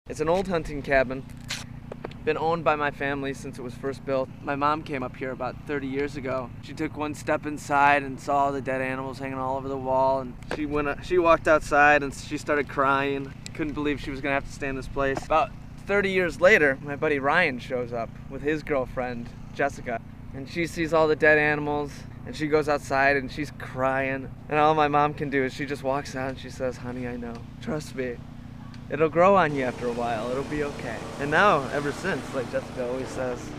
It's an old hunting cabin, been owned by my family since it was first built. My mom came up here about 30 years ago. She took one step inside and saw all the dead animals hanging all over the wall, and she walked outside and she started crying. Couldn't believe she was gonna have to stay in this place. About 30 years later, my buddy Ryan shows up with his girlfriend, Jessica, and she sees all the dead animals and she goes outside and she's crying. And all my mom can do is she just walks out and she says, "Honey, I know, trust me. It'll grow on you after a while, it'll be okay." And now, ever since, like Jessica always says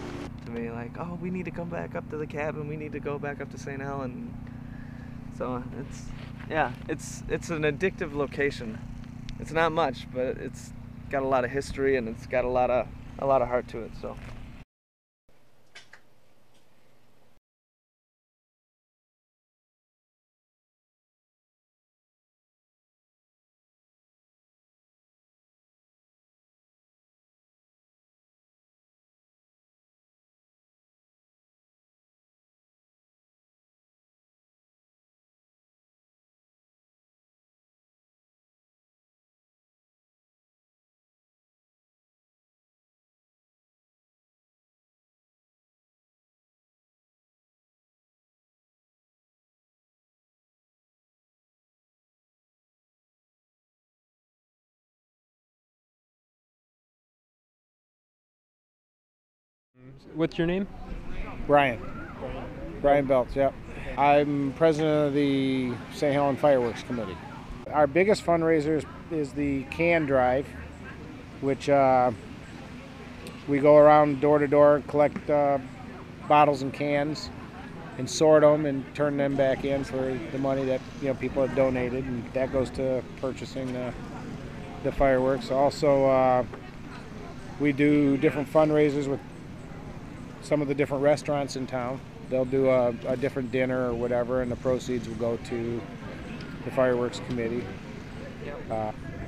to me, like, "Oh, we need to come back up to the cabin, we need to go back up to St. Helen." So it's an addictive location. It's not much, but it's got a lot of history and it's got a lot of heart to it, so. What's your name? Brian. Brian Belts, yep. I'm president of the St. Helen Fireworks Committee. Our biggest fundraiser is the can drive, which we go around door to door, collect bottles and cans, and sort them and turn them back in for the money that people have donated, and that goes to purchasing the fireworks. Also, we do different fundraisers with some of the different restaurants in town. They'll do a different dinner or whatever, and the proceeds will go to the Fireworks Committee.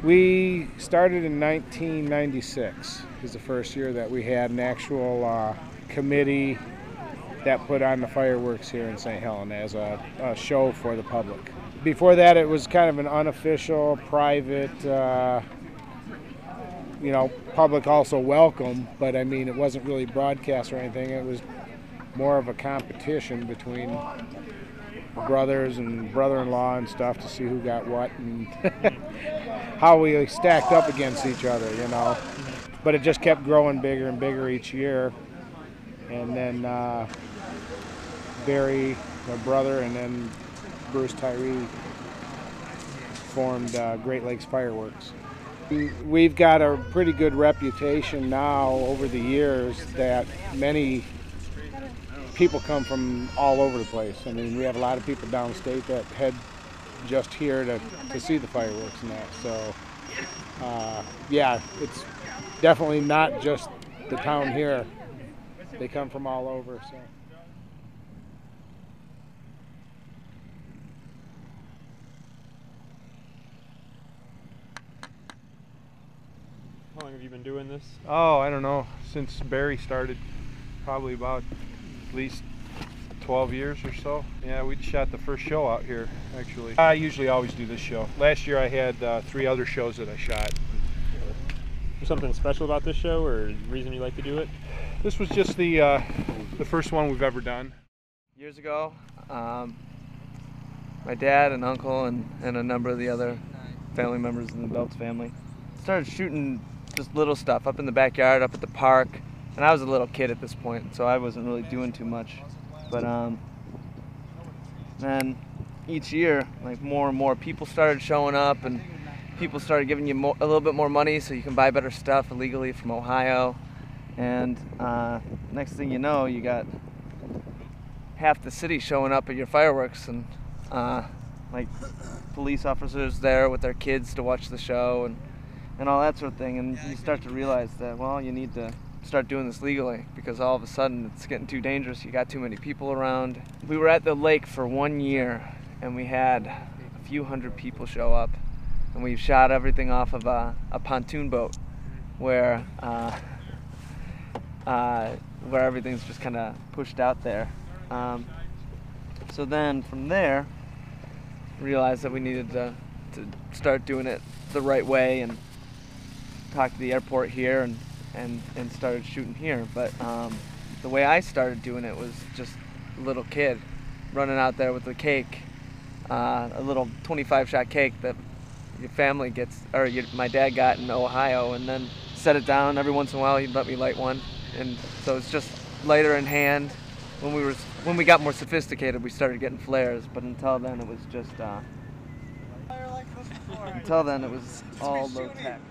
We started in 1996 is the first year that we had an actual committee that put on the fireworks here in St. Helen as a show for the public. Before that, it was kind of an unofficial, private, public also welcome, but I mean, it wasn't really broadcast or anything. It was more of a competition between brothers and brother-in-law and stuff to see who got what and how we stacked up against each other, But it just kept growing bigger and bigger each year. And then Barry, my brother, and then Bruce Tyree formed Great Lakes Fireworks. We've got a pretty good reputation now over the years that many people come from all over the place. I mean, we have a lot of people downstate that head just here to see the fireworks and that. So, it's definitely not just the town here. They come from all over. So. How long have you been doing this? Oh, I don't know, since Barry started, probably about at least 12 years or so. Yeah, we shot the first show out here, actually. I usually always do this show. Last year I had 3 other shows that I shot. Is there something special about this show, or reason you like to do it? This was just the first one we've ever done. Years ago, my dad and uncle and a number of the other family members in the Belts family started shooting just little stuff up in the backyard, up at the park. And I was a little kid at this point, so I wasn't really doing too much. But then each year, like more and more people started showing up, and people started giving you a little bit more money so you can buy better stuff illegally from Ohio. And next thing you know, you got half the city showing up at your fireworks, and like police officers there with their kids to watch the show and all that sort of thing. And you start to realize that, well, you need to start doing this legally, because all of a sudden it's getting too dangerous. You got too many people around. We were at the lake for 1 year, and we had a few hundred people show up, and we shot everything off of a pontoon boat where everything's just kind of pushed out there. So then from there, realized that we needed to start doing it the right way, and talked to the airport here and started shooting here. But the way I started doing it was just a little kid running out there with a cake, a little 25-shot cake that your family gets, or my dad got in Ohio, and then set it down. Every once in a while he'd let me light one, and so it's just lighter in hand. When we got more sophisticated, we started getting flares, but until then it was just until then it was all low tech.